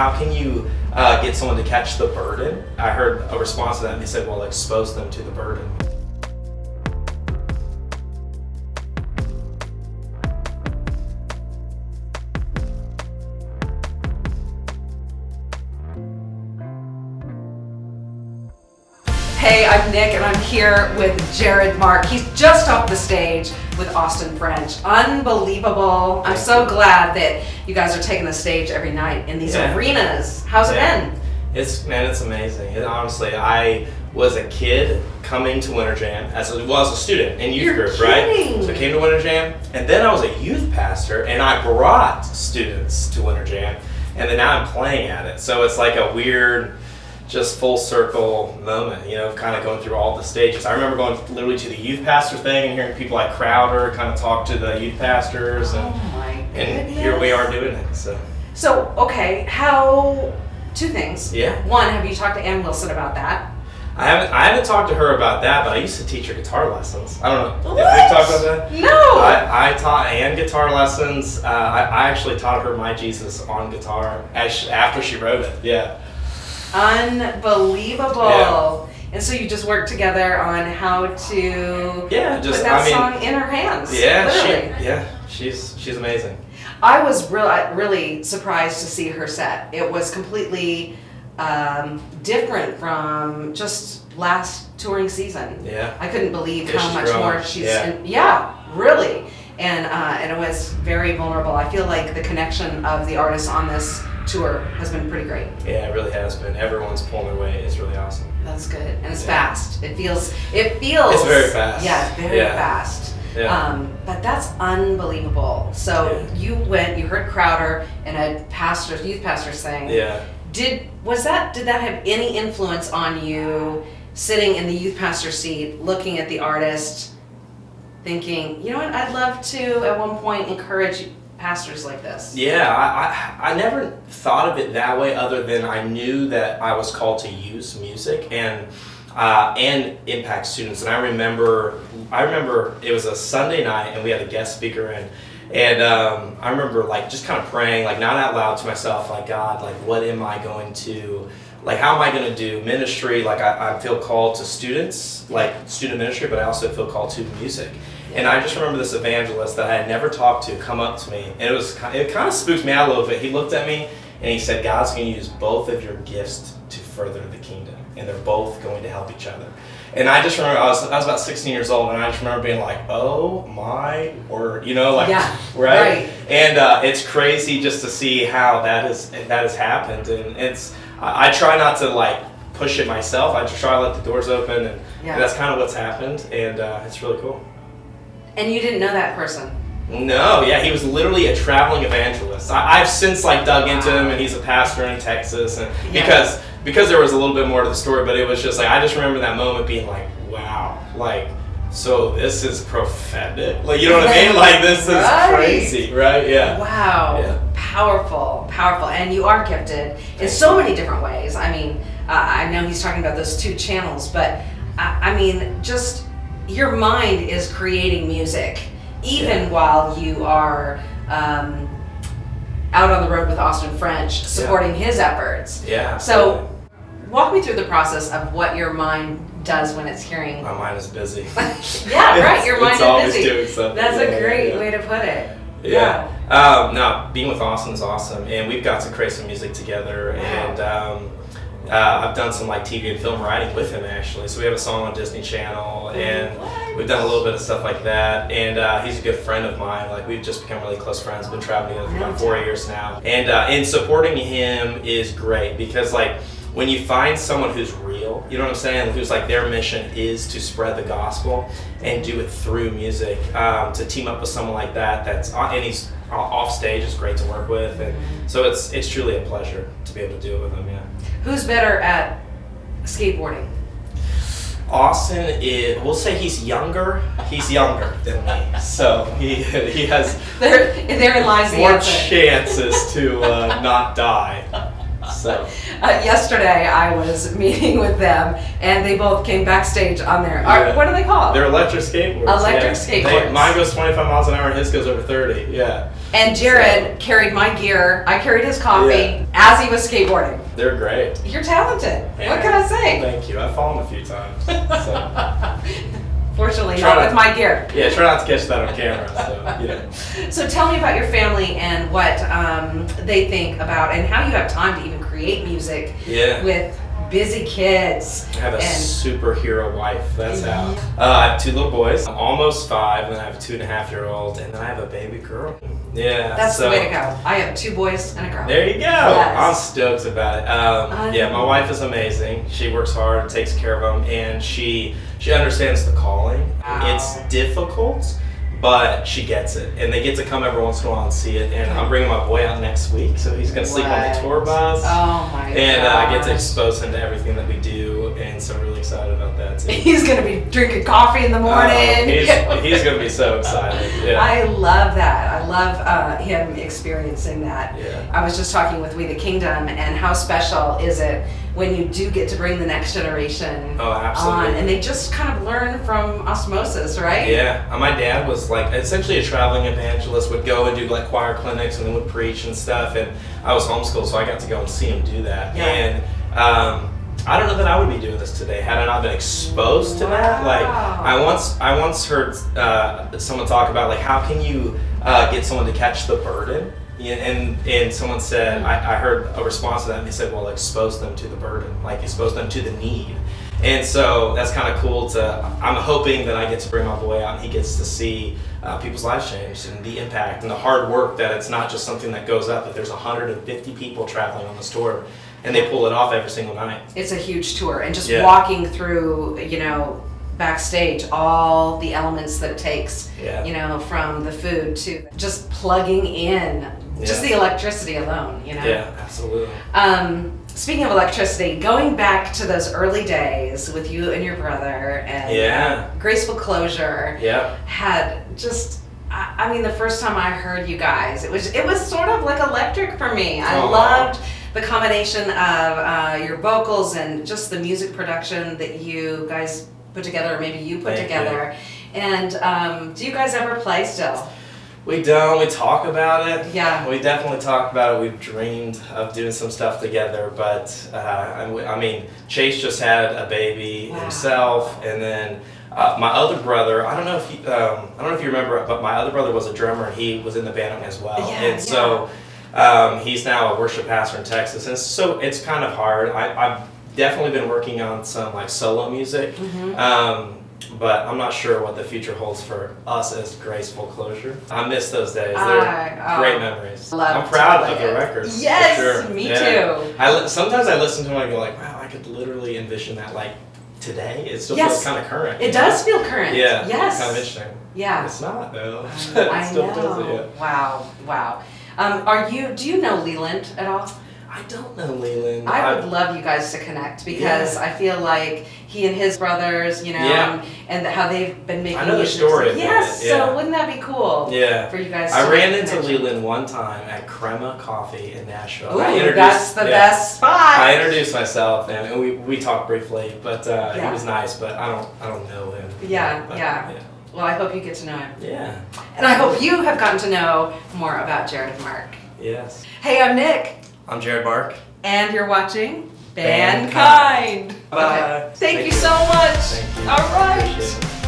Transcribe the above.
How can you get someone to catch the burden? I heard a response to that and they said, well, expose them to the burden. Hey, I'm Nick and I'm here with Jared Marc. He's just off the stage with Austin French. Unbelievable. I'm so glad that you guys are taking the stage every night in these arenas. How's it been? It's amazing. Honestly, I was a kid coming to Winter Jam as a student in youth group, right? So I came to Winter Jam, and then I was a youth pastor, and I brought students to Winter Jam, and then now I'm playing at it. So it's like a weird, just full circle moment, kind of going through all the stages. I remember going literally to the youth pastor thing and hearing people like Crowder kind of talk to the youth pastors, and here we are doing it. So okay, two things. Yeah. One, have you talked to Ann Wilson about that? I haven't talked to her about that, but I used to teach her guitar lessons. I don't know. What? Have we talked about that? No. I taught Ann guitar lessons. I actually taught her My Jesus on guitar after she wrote it. Yeah. Unbelievable. Yeah. And so you just worked together on how to put that song in her hands. Yeah, she's amazing. I was really surprised to see her set. It was completely different from just last touring season. Yeah. I couldn't believe Yeah, how she's much growing. more she's really. And it was very vulnerable. I feel like the connection of the artists on this tour has been pretty great. Yeah, it really has been. Everyone's pulling their weight. It's really awesome. That's good. And it's fast. It feels It's very fast. Yeah, it's very fast. Yeah. But that's unbelievable. So you heard Crowder and a youth pastor saying. Yeah. Did that have any influence on you sitting in the youth pastor seat, looking at the artist, thinking, you know what, I'd love to at one point encourage pastors like this? Yeah, I never thought of it that way, other than I knew that I was called to use music and impact students. And I remember it was a Sunday night and we had a guest speaker in, and I remember just kind of praying, not out loud to myself, God, what am I going to, how am I going to do ministry? I feel called to students, student ministry, but I also feel called to music. And I just remember this evangelist that I had never talked to come up to me, and it kind of spooked me out a little bit. He looked at me and he said, God's going to use both of your gifts to further the kingdom, and they're both going to help each other. And I just remember, I was about 16 years old, and I just remember being like, oh my word, right? And it's crazy just to see how that has happened, and I try not to push it myself. I just try to let the doors open, and that's kind of what's happened, and it's really cool. And you didn't know that person? No, he was literally a traveling evangelist. I've since dug into him, and he's a pastor in Texas, and because there was a little bit more to the story, but it was just I just remember that moment being wow, so this is prophetic, you know what I mean? This is crazy, right? Yeah. Wow. Yeah. Powerful, and you are gifted in so many different ways. I mean, I know he's talking about those two channels, but I mean, just your mind is creating music, even while you are out on the road with Austin French, supporting his efforts. Yeah. So, walk me through the process of what your mind does when it's hearing. My mind is busy. Yeah, right. Your mind it's is always busy. Doing something. That's a great way to put it. Yeah. No, being with Austin is awesome, and we've got to create some music together, and I've done some TV and film writing with him actually. So we have a song on Disney Channel, and we've done a little bit of stuff like that. And he's a good friend of mine. We've just become really close friends. Been traveling together for about 4 years now. And supporting him is great because when you find someone who's real, you know what I'm saying, who's their mission is to spread the gospel and do it through music, to team up with someone like that and he's off stage is great to work with, and so it's truly a pleasure to be able to do it with him. Yeah. Who's better at skateboarding? Austin we'll say he's younger than me, so he has therein lies the more answer. chances to not die. So yesterday I was meeting with them, and they both came backstage on their, what do they call it? They're electric skateboards. Electric skateboards. Mine goes 25 miles an hour and his goes over 30. Yeah. And Jared carried my gear. I carried his coffee as he was skateboarding. They're great. You're talented. Yeah. What can I say? Thank you. I've fallen a few times. So. Fortunately, not with my gear. Yeah, try not to catch that on camera. So, yeah. So tell me about your family and what they think about, and how you have time to even create music with busy kids. I have a superhero wife. That's how. I have 2 little boys. I'm almost 5, and then I have a 2.5-year-old, and then I have a baby girl. Yeah. That's the way to go. I have 2 boys and a girl. There you go. Yes. I'm stoked about it. Yeah, my wife is amazing. She works hard, takes care of them, and she understands the calling. Wow. It's difficult, but she gets it. And they get to come every once in a while and see it. And I'm bringing my boy out next week, so he's going to sleep on the tour bus. Oh my god. And I get to expose him to everything that we do, and so I'm really excited about that too. He's going to be drinking coffee in the morning. He's going to be so excited. Yeah. I love that. I love him experiencing that. Yeah. I was just talking with We the Kingdom, and how special is it when you do get to bring the next generation on, and they just kind of learn from osmosis, right? Yeah. My dad was like essentially a traveling evangelist, would go and do like choir clinics and then would preach and stuff, and I was homeschooled, so I got to go and see him do that. Yeah. And I don't know that I would be doing this today had I not been exposed to that. Like I once heard someone talk about like how can you get someone to catch the burden. And someone said, I heard a response to that, and they said, well, expose them to the burden, like expose them to the need. And so that's kind of cool I'm hoping that I get to bring my boy out and he gets to see people's lives change and the impact and the hard work, that it's not just something that goes up, that there's 150 people traveling on this tour and they pull it off every single night. It's a huge tour, and just walking through, backstage, all the elements that it takes, from the food to just plugging in, just the electricity alone, Yeah, absolutely. Speaking of electricity, going back to those early days with you and your brother and Graceful Closure had just, I mean, the first time I heard you guys, it was sort of like electric for me. I loved the combination of your vocals and just the music production that you guys put together, or maybe you put together. And do you guys ever play still? We don't. We talk about it. Yeah. We definitely talk about it. We've dreamed of doing some stuff together, but I mean, Chase just had a baby himself, and then my other brother. I don't know if you remember, but my other brother was a drummer, and he was in the band as well. So he's now a worship pastor in Texas, and so it's kind of hard. I've definitely been working on some like solo music. But I'm not sure what the future holds for us as Graceful Closure. I miss those days. They're great memories. I'm proud of the records. Yes, for sure. Me too. Sometimes I listen to them and I go like, wow, I could literally envision that like today. It still feels kind of current. It does feel current. Yeah. Yes. It's kind of interesting. Yeah. It's not though. I know. Wow. Do you know Leland at all? I don't know Leland. I would love you guys to connect, because I feel like he and his brothers, and how they've been making I know the story. Yes, so wouldn't that be cool? Yeah. For you guys. I ran into Leland one time at Crema Coffee in Nashville. Ooh, that's the best spot. I introduced myself, and we talked briefly, but he was nice, but I don't know him. Yeah. Well, I hope you get to know him. Yeah. And I hope you have gotten to know more about Jared Marc. Yes. Hey, I'm Nick. I'm Jared Marc. And you're watching Bandkind. Bye. Thank you so much. Thank you. All right. Appreciate it.